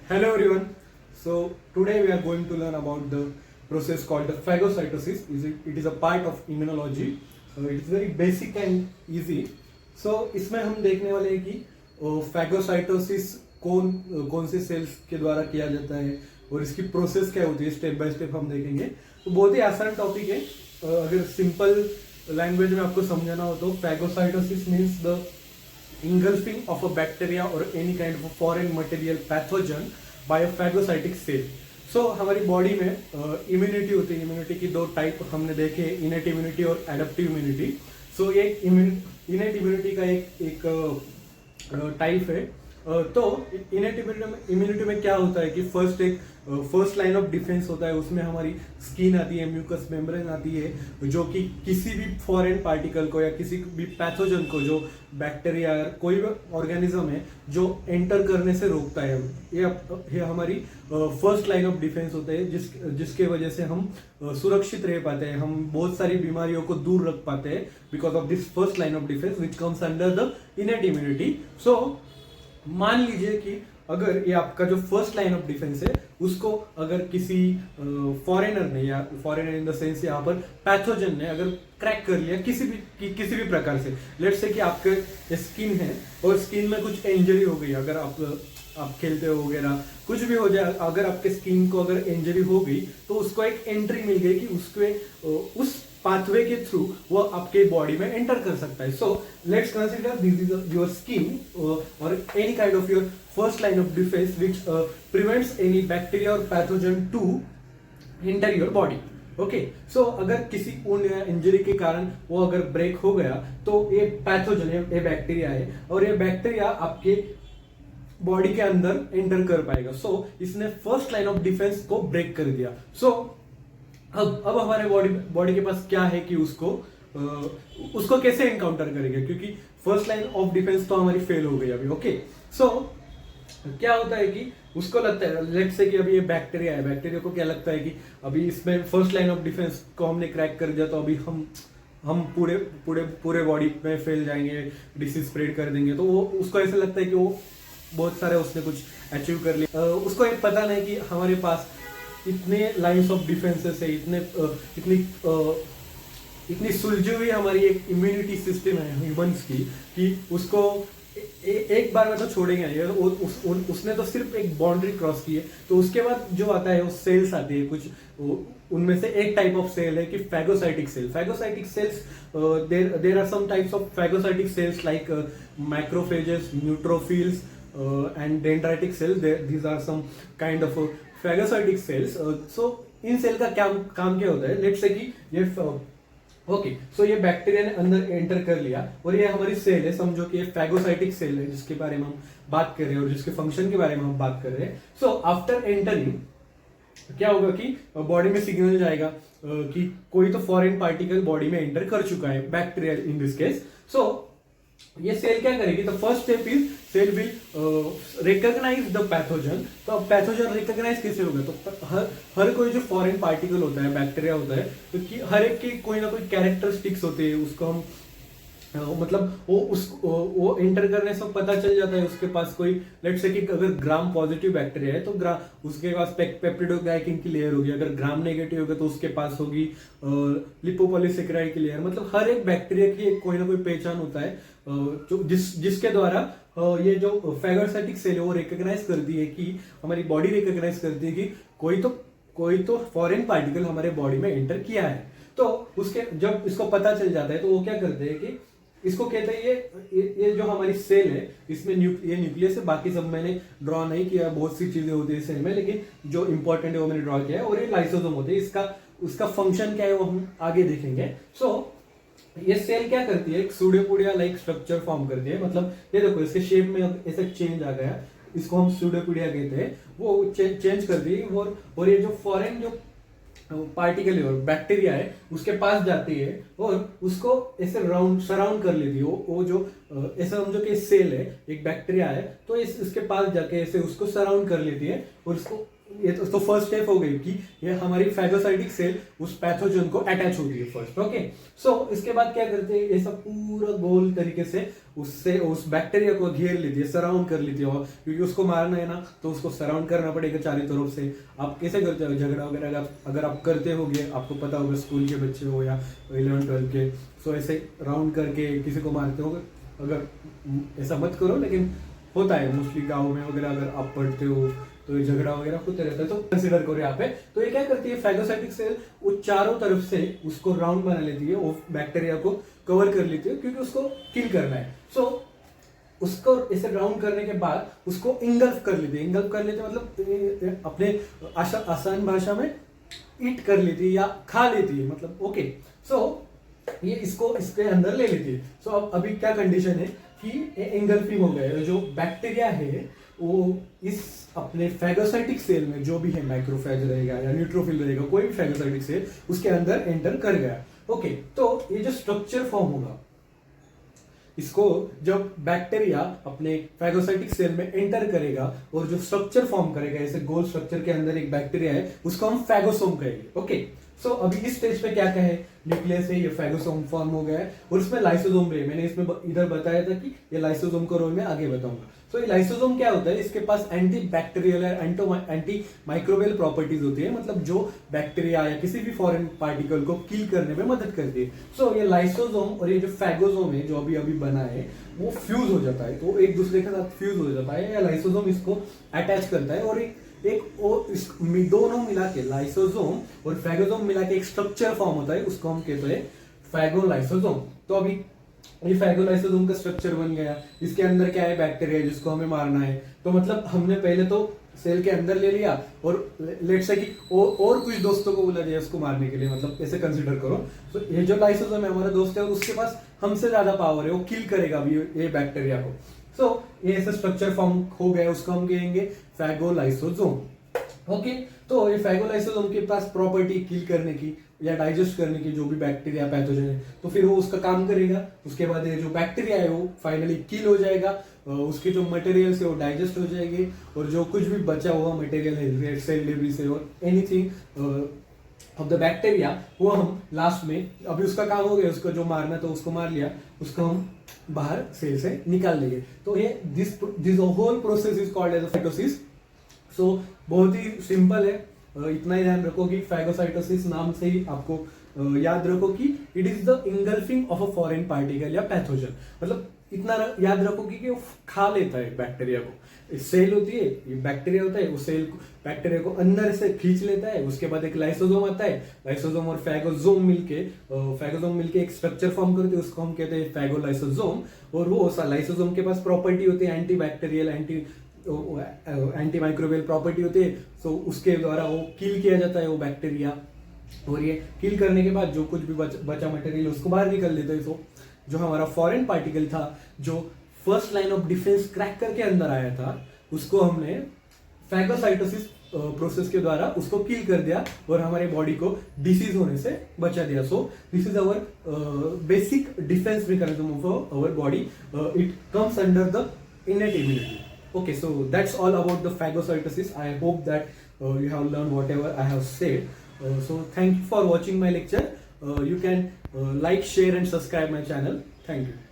Hello everyone. So today we are going to learn about the process called the phagocytosis. It is a part of immunology. It is very basic and easy. So इसमें हम देखने वाले हैं कि phagocytosis कौन से sales के द्वारा किया जाता है और इसकी प्रोसेस क्या होती है, स्टेप बाय स्टेप हम देखेंगे. तो बहुत ही आसान टॉपिक है. अगर सिंपल लैंग्वेज में आपको समझाना हो तो phagocytosis means the engulfing of a bacteria or any kind of a foreign material pathogen by a phagocytic cell. So हमारी बॉडी में इम्यूनिटी होती है. इम्यूनिटी की दो टाइप हमने देखे, इनेट इम्यूनिटी और एडेप्टिव इम्यूनिटी. सो ये इनेट इम्यूनिटी का एक टाइप है. तो इनेट इम्यूनिटी में क्या होता है कि फर्स्ट लाइन ऑफ डिफेंस होता है. उसमें हमारी स्किन आती है, म्यूकस मेम्ब्रेन आती है, जो कि किसी भी फॉरेन पार्टिकल को या किसी भी पैथोजन को, जो बैक्टीरिया कोई भी ऑर्गेनिज्म है, जो एंटर करने से रोकता है. ये हमारी फर्स्ट लाइन ऑफ डिफेंस होता है, जिसके वजह से हम सुरक्षित रह पाते हैं. हम बहुत सारी बीमारियों को दूर रख पाते हैं because of this first line of defence which comes under the innate immunity. So मान लीजिए कि अगर ये आपका जो फर्स्ट लाइन ऑफ डिफेंस है, उसको अगर किसी फॉरेनर ने, या फॉरेनर इन द सेंस यहाँ पर पैथोजन ने अगर क्रैक कर लिया किसी भी प्रकार से. लेट्स से कि आपके स्किन है और स्किन में कुछ इंजरी हो गई, अगर आप खेलते हो वगैरह, कुछ भी हो जाए, अगर आपके स्किन को अगर इंजरी हो गई तो उसको एक एंट्री मिल गई कि उस पाथवे के थ्रू वो आपके बॉडी में एंटर कर सकता है. So let's consider this is your skin और any kind of your first line of defence which prevents any bacteria और pathogen to enter your body. Okay, so अगर किसी उन इंजरी के कारण वो अगर ब्रेक हो गया तो ये पैथोजन है, ये बैक्टीरिया है, और ये बैक्टीरिया आपके बॉडी के अंदर एंटर कर पाएगा. सो इसने फर्स्ट लाइन ऑफ डिफेंस को ब्रेक कर दिया. सो अब हमारे बॉडी के पास क्या है कि उसको कैसे एनकाउंटर करेंगे, क्योंकि फर्स्ट लाइन ऑफ डिफेंस तो हमारी फेल हो गई अभी. ओके, सो क्या होता है कि उसको लगता है, लेट्स से कि अभी ये बैक्टीरिया है, बैक्टीरिया को क्या लगता है कि अभी इसमें फर्स्ट लाइन ऑफ डिफेंस को हमने क्रैक कर दिया तो अभी हम पूरे बॉडी में फैल जाएंगे, डिसीज स्प्रेड कर देंगे. तो वो उसको ऐसा लगता है कि वो बहुत सारे उसने कुछ अचीव कर लिया. उसको ये पता नहीं कि हमारे पास इतने लाइंस ऑफ डिफेंसेस है, इतनी सुलझी हुई हमारी एक इम्यूनिटी सिस्टम है ह्यूमंस की, कि उसको एक बार में तो छोड़ेंगे नहीं. उसने तो सिर्फ एक बाउंड्री क्रॉस की है. तो उसके बाद जो आता है वो सेल्स आती है कुछ. उनमें से एक टाइप ऑफ सेल है कि phagocytic cell. Phagocytic cells, there are some types of phagocytic cells like macrophages, neutrophils and dendritic cells. These are some kind of phagocytic cells. So इन सेल का काम क्या होता है? लेट्स से कि ये ओके, सो ये बैक्टीरिया ने अंदर एंटर कर लिया और ये हमारी सेल है, समझो कि ये फैगोसाइटिक सेल है जिसके बारे में हम बात कर रहे हैं और जिसके फंक्शन के बारे में हम बात कर रहे हैं. सो आफ्टर एंटरिंग क्या होगा कि बॉडी में सिग्नल जाएगा कि कोई तो फॉरेन पार्टिकल बॉडी में एंटर कर चुका है, bacteria in this case. So ये सेल क्या करेगी? The first step is cell will recognise the pathogen. तो अब पैथोजन रिकॉग्नाइज कैसे होगा? तो हर कोई जो फॉरेन पार्टिकल होता है, बैक्टीरिया होता है, तो हर एक की कोई ना कोई कैरेक्टरिस्टिक्स होते हैं. उसको हम मतलब वो एंटर करने से पता चल जाता है उसके पास कोई, लेट्स से कि अगर ग्राम पॉजिटिव बैक्टीरिया है तो उसके पास पेप्टिडोग्लाइकिन की लेयर होगी. अगर ग्राम नेगेटिव होगा तो उसके पास होगी लिपोपॉलीसेकेराइड की लेयर. मतलब हर एक बैक्टीरिया की कोई ना कोई पहचान होता है, जो जिसके द्वारा ये जो फैगोसाइटिक सेल है वो रिकॉग्नाइज करती है कि हमारी बॉडी रिकॉग्नाइज करती है कि कोई तो फॉरेन पार्टिकल हमारे बॉडी में एंटर किया है. तो उसके जब इसको पता चल जाता है तो वो क्या करते हैं कि इसको कहते हैं ये जो हमारी सेल है, इसमें ये न्यूक्लियस है. बाकी सब मैंने ड्रॉ नहीं किया, बहुत सी चीजें होती है सेल में, लेकिन जो इंपॉर्टेंट है वो मैंने ड्रॉ किया है. और ये लाइसोसोम होते हैं. उसका फंक्शन क्या है वो हम आगे देखेंगे. सो ये सेल क्या करती है? एक सूडोपोडिया लाइक स्ट्रक्चर फॉर्म करती है. मतलब ये देखो, इसके शेप में ऐसा चेंज आ गया, इसको हम सूडोपोडिया कहते हैं. वो चेंज करती है और ये जो फॉरेन जो पार्टिकल है और बैक्टीरिया है उसके पास जाती है और उसको ऐसे सराउंड कर लेती है. वो जो ऐसा समझो कि सेल है, एक बैक्टीरिया है, तो इसके पास जाके ऐसे उसको सराउंड कर लेती है और ये तो फर्स्ट स्टेप हो गई कि ये हमारी फैगोसाइटिक सेल उस पैथोजन को अटैच होती है फर्स्ट। ओके, सो इसके बाद क्या करते हैं, ये सब पूरा गोल तरीके से उससे उस बैक्टीरिया को घेर लेती है, सराउंड कर लेती है, क्योंकि उसको मारना है ना तो उसको सराउंड करना पड़ेगा चारों तरफ से। आप कैसे करते हो झगड़ा वगैरह, अगर आप करते होगे, आपको पता होगा, स्कूल के बच्चे हो या 11-12 के, सो ऐसे राउंड करके किसी को मारते होगे। अगर ऐसा मत करो, लेकिन होता है मोस्टली गाँव में वगैरह, अगर आप पढ़ते हो तो ये झगड़ा वगैरह होते रहता है, तो कंसीडर करो यहाँ पे। तो ये क्या करती है, फैगोसाइटिक सेल वो चारों तरफ से उसको राउंड बना लेती है, वो बैक्टीरिया को कवर कर लेती है, क्योंकि उसको किल करना है। सो उसको ऐसे राउंड करने के बाद उसको इंगल्फ कर लेती है। इंगल्फ कर लेते मतलब अपने आसान भाषा में ईट कर लेती है या खा लेती है, मतलब ओके। सो ये इसको इसके अंदर ले लेती है। सो अब अभी क्या कंडीशन है कि एंगल्फिंग हो गया है, जो बैक्टीरिया है वो इस अपने फैगोसाइटिक सेल में, जो भी है माइक्रोफेज रहेगा या न्यूट्रोफिल रहेगा, कोई भी फैगोसाइटिक सेल उसके अंदर एंटर कर गया। ओके, तो ये जो स्ट्रक्चर फॉर्म होगा, इसको जब बैक्टीरिया अपने फैगोसाइटिक सेल में एंटर करेगा और जो स्ट्रक्चर फॉर्म करेगा, ऐसे गोल स्ट्रक्चर के अंदर एक बैक्टीरिया है, उसको हम फैगोसोम कहेंगे। ओके, सो अभी इस स्टेज पे क्या कहे, न्यूक्लियस है, ये फैगोसोम फॉर्म हो गया है और इसमें लाइसोसोम भी है। मैंने इसमें इधर बताया था कि ये लाइसोसोम का रोल मैं आगे बताऊंगा। सो ये लाइसोसोम क्या होता है, इसके पास anti bacterial anti microbial properties होती है, मतलब जो बैक्टीरिया या किसी भी फॉरेन पार्टिकल को किल करने में मदद करती है। सो ये लाइसोसोम और ये जो फैगोसोम है, जो अभी अभी बना है, वो फ्यूज हो जाता है, तो एक दूसरे के साथ फ्यूज हो जाता है, या लाइसोसोम इसको अटैच करता है और दोनों मिला के, लाइसोसोम और फैगोसोम मिला के एक स्ट्रक्चर फॉर्म होता है, उसको हम कहते हैं फैगोलाइसोसोम। तो अभी ये फैगोलाइसोसोम का स्ट्रक्चर बन गया, इसके अंदर क्या है, बैक्टीरिया जिसको हमें मारना है। तो मतलब हमने पहले तो सेल के अंदर ले लिया और लेट्स से कि और कुछ दोस्तों को बोला जाए उसको मारने के लिए, मतलब ऐसे कंसीडर करो। तो ये जो लाइसोसोम है हमारा दोस्त है, उसके पास हमसे ज्यादा पावर है, वो किल करेगा अभी ये बैक्टीरिया को। सो ये ऐसा स्ट्रक्चर फॉर्म हो गया, उसको हम कहेंगे फैगोलाइसोसोम। ओके, तो ये फैगोलाइसोसोम के पास प्रॉपर्टी किल करने की या डाइजेस्ट करने की, जो भी बैक्टीरिया पैथोजन है, तो फिर वो उसका काम करेगा। उसके बाद ये जो बैक्टीरिया है वो फाइनली किल हो जाएगा, उसके जो मटेरियल है वो डाइजेस्ट हो जाएगी, और जो कुछ भी बचा हुआ मटेरियल है सेल डिब्री से और एनीथिंग ऑफ द बैक्टीरिया, वो हम लास्ट में, अभी उसका काम हो गया, उसको जो मारना तो उसको मार लिया, उसको हम बाहर सेल से निकाल देंगे। तो ये this whole process is called as phagocytosis. So बहुत ही सिंपल है, इतना ही ध्यान रखो कि फैगोसाइटोसिस नाम से ही आपको याद रखो कि it is the engulfing of a foreign particle या पैथोजन। मतलब इतना याद रखो कि वो खा लेता है बैक्टीरिया को। सेल होती है, ये बैक्टीरिया होता है, वो सेल बैक्टीरिया को अंदर से खींच लेता है। उसके बाद एक लाइसोसोम आता है, लाइसोसोम और फैगोसोम मिलके एक स्ट्रक्चर फॉर्म करते हैं, उसको हम कहते हैं फैगोलाइसोसोम। और वो लाइसोसोम के पास प्रॉपर्टी होती है anti bacterial anti microbial property होती है। सो उसके द्वारा वो किल किया जाता है वो बैक्टीरिया, और ये किल करने के बाद जो कुछ भी बचा मटेरियल उसको बाहर निकल देता है। सो जो हमारा फॉरेन पार्टिकल था, जो first line of defence crack करके अंदर आया था, उसको हमने फैगोसाइटोसिस प्रोसेस के द्वारा उसको किल कर दिया और हमारे बॉडी को डिसीज होने से बचा दिया। So this is our basic defence mechanism of our body. It comes under the innate immunity. Okay, so that's all about the phagocytosis. I hope that you have learned whatever I have said. So thank you for watching my lecture. You can like, share and subscribe my channel. Thank you.